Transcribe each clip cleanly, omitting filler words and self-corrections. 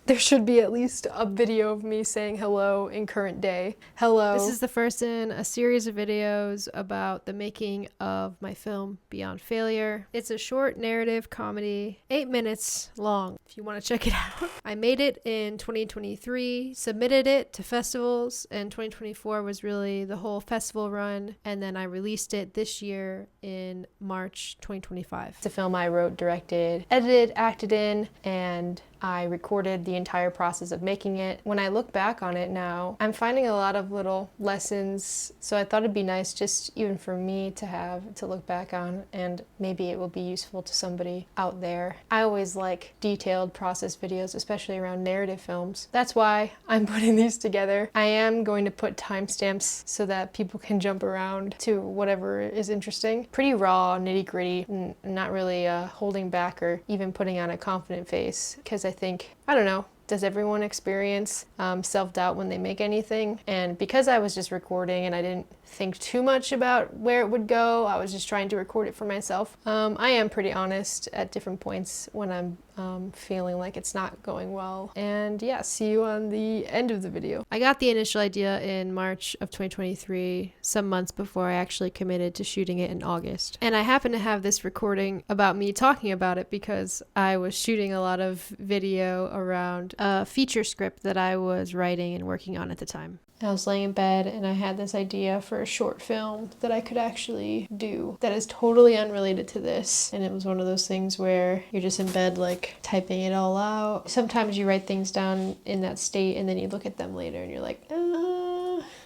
There should be at least a video of me saying hello in current day. Hello. This is the first in a series of videos about the making of my film Beyond Failure. It's a short narrative comedy, 8 minutes long, if you want to check it out. I made it in 2023, submitted it to festivals, and 2024 was really the whole festival run, and then I released it this year in March 2025. It's a film I wrote, directed, edited, acted in, and I recorded the entire process of making it. When I look back on it now, I'm finding a lot of little lessons, so I thought it'd be nice just even for me to have to look back on, and maybe it will be useful to somebody out there. I always like detailed process videos, especially around narrative films. That's why I'm putting these together. I am going to put timestamps so that people can jump around to whatever is interesting. Pretty raw, nitty-gritty, not really holding back or even putting on a confident face, because I think, I don't know, does everyone experience self-doubt when they make anything? And because I was just recording and I didn't think too much about where it would go, I was just trying to record it for myself. I am pretty honest at different points when I'm feeling like it's not going well. And yeah, see you on the end of the video. I got the initial idea in March of 2023, some months before I actually committed to shooting it in August. And I happen to have this recording about me talking about it because I was shooting a lot of video around a feature script that I was writing and working on at the time. I was laying in bed and I had this idea for a short film that I could actually do that is totally unrelated to this. And it was one of those things where you're just in bed like typing it all out. Sometimes you write things down in that state and then you look at them later and you're like,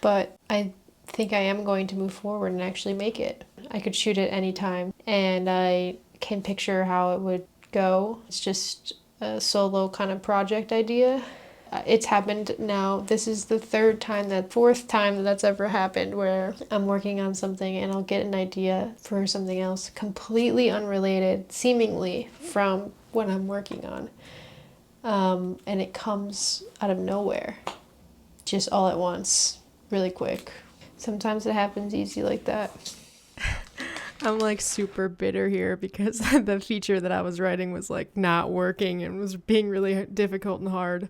But I think I am going to move forward and actually make it. I could shoot it anytime and I can picture how it would go. It's just a solo kind of project idea. It's happened now. This is the fourth time that's ever happened where I'm working on something and I'll get an idea for something else completely unrelated, seemingly, from what I'm working on. And it comes out of nowhere, just all at once, really quick. Sometimes it happens easy like that. I'm like super bitter here because the feature that I was writing was like not working and was being really difficult and hard.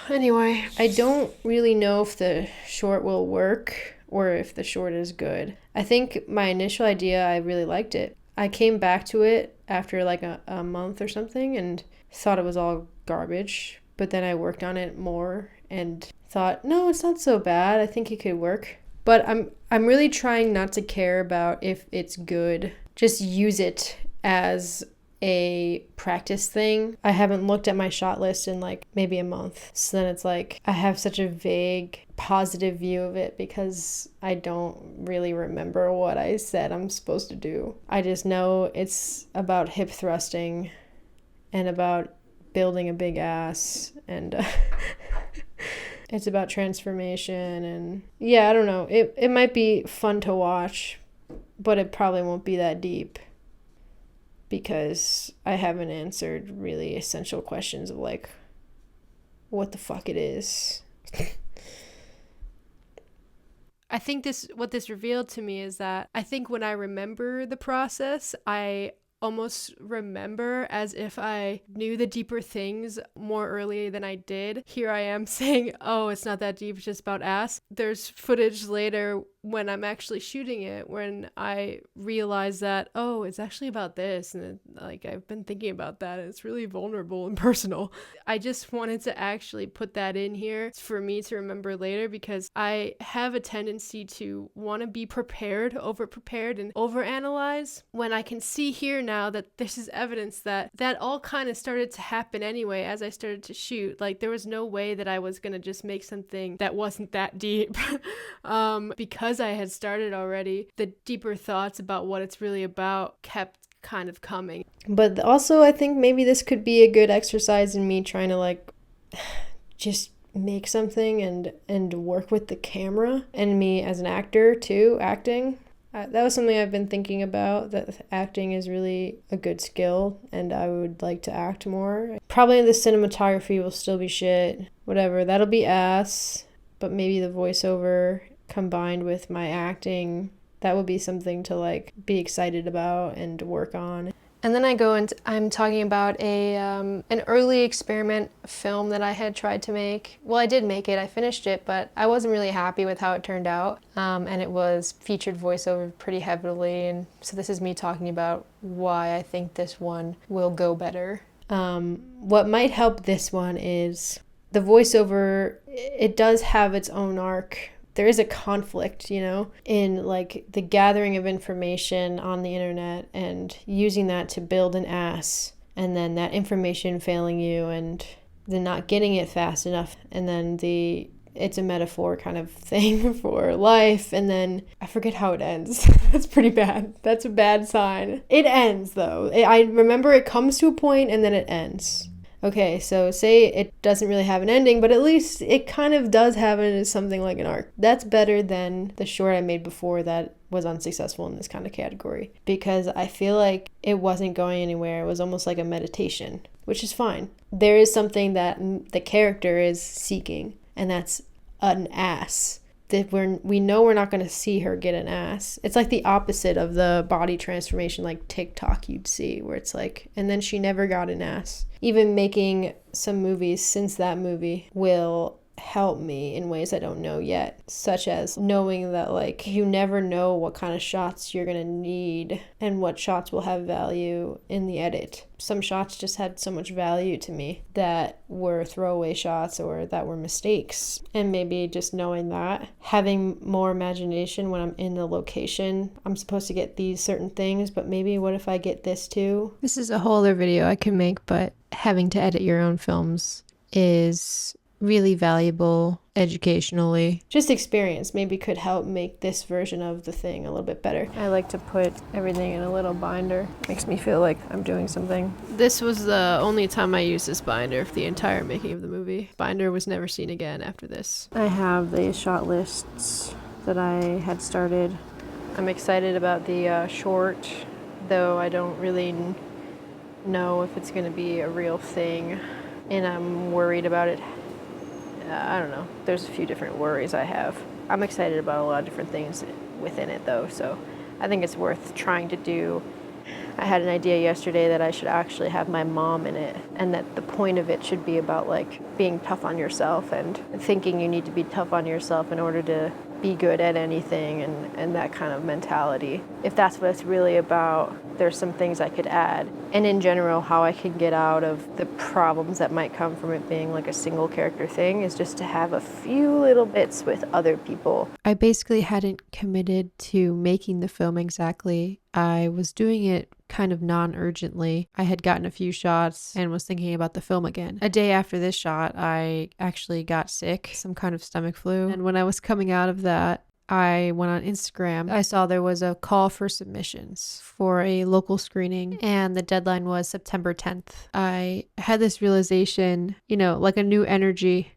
Anyway, I don't really know if the short will work or if the short is good. I think my initial idea, I really liked it. I came back to it after like a month or something and thought it was all garbage. But then I worked on it more and thought, no, it's not so bad. I think it could work. But I'm really trying not to care about if it's good. Just use it as a practice thing. I haven't looked at my shot list in like maybe a month. So then it's like I have such a vague positive view of it because I don't really remember what I said I'm supposed to do. I just know it's about hip thrusting and about building a big ass and it's about transformation and yeah, I don't know. It might be fun to watch, but it probably won't be that deep because I haven't answered really essential questions of like what the fuck it is. I think what this revealed to me is that I think when I remember the process, I almost remember as if I knew the deeper things more early than I did. Here I am saying, oh, it's not that deep, it's just about ass. There's footage later when I'm actually shooting it when I realize that, oh, it's actually about this. And like I've been thinking about that and it's really vulnerable and personal. I just wanted to actually put that in here for me to remember later because I have a tendency to want to be prepared, over-prepared, and overanalyze when I can see here now that this is evidence that all kind of started to happen anyway as I started to shoot. Like there was no way that I was going to just make something that wasn't that deep because I had started already. The deeper thoughts about what it's really about kept kind of coming. But also I think maybe this could be a good exercise in me trying to like just make something and work with the camera and me as an actor too, acting. That was something I've been thinking about, that acting is really a good skill and I would like to act more. Probably the cinematography will still be shit. Whatever, that'll be ass, but maybe the voiceover combined with my acting, that would be something to like be excited about and work on. And then I'm talking about an early experiment film that I had tried to make. Well, I did make it, I finished it, but I wasn't really happy with how it turned out. And it was featured voiceover pretty heavily, and so this is me talking about why I think this one will go better. What might help this one is the voiceover, it does have its own arc. There is a conflict, you know, in like the gathering of information on the internet and using that to build an ass, and then that information failing you and then not getting it fast enough, and then it's a metaphor kind of thing for life, and then I forget how it ends. That's pretty bad. That's a bad sign. It ends though. I remember it comes to a point and then it ends. Okay, so say it doesn't really have an ending, but at least it kind of does have something like an arc. That's better than the short I made before that was unsuccessful in this kind of category, because I feel like it wasn't going anywhere. It was almost like a meditation, which is fine. There is something that the character is seeking, and that's an ass. That we know we're not going to see her get an ass. It's like the opposite of the body transformation like TikTok you'd see, where it's like, and then she never got an ass. Even making some movies since that movie will help me in ways I don't know yet, such as knowing that like you never know what kind of shots you're gonna need and what shots will have value in the edit. Some shots just had so much value to me that were throwaway shots or that were mistakes, and maybe just knowing that, having more imagination when I'm in the location. I'm supposed to get these certain things, but maybe what if I get this too? This is a whole other video I can make, but having to edit your own films is really valuable educationally. Just experience maybe could help make this version of the thing a little bit better. I like to put everything in a little binder. Makes me feel like I'm doing something. This was the only time I used this binder for the entire making of the movie. Binder was never seen again after this. I have the shot lists that I had started. I'm excited about the short, though I don't really know if it's going to be a real thing, and I'm worried about it. I don't know. There's a few different worries I have. I'm excited about a lot of different things within it though, so I think it's worth trying to do. I had an idea yesterday that I should actually have my mom in it, and that the point of it should be about like being tough on yourself and thinking you need to be tough on yourself in order to be good at anything, and that kind of mentality. If that's what it's really about, there's some things I could add. And in general, how I can get out of the problems that might come from it being like a single character thing is just to have a few little bits with other people. I basically hadn't committed to making the film exactly. I was doing it kind of non-urgently. I had gotten a few shots and was thinking about the film again. A day after this shot, I actually got sick, some kind of stomach flu. And when I was coming out of that, I went on Instagram. I saw there was a call for submissions for a local screening, and the deadline was September 10th. I had this realization, you know, like a new energy.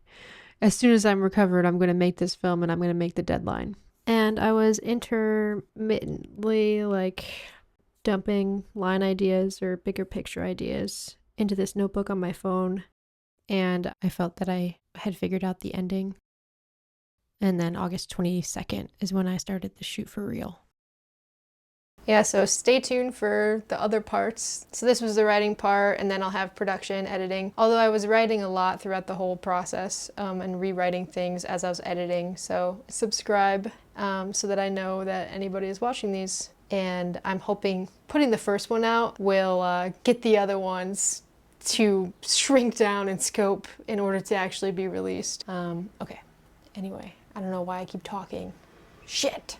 As soon as I'm recovered, I'm going to make this film and I'm going to make the deadline. And I was intermittently like dumping line ideas or bigger picture ideas into this notebook on my phone, and I felt that I had figured out the ending. And then August 22nd is when I started the shoot for real. Yeah, so stay tuned for the other parts. So this was the writing part, and then I'll have production, editing. Although I was writing a lot throughout the whole process and rewriting things as I was editing. So subscribe so that I know that anybody is watching these. And I'm hoping putting the first one out will get the other ones to shrink down in scope in order to actually be released. Okay, anyway. I don't know why I keep talking. Shit.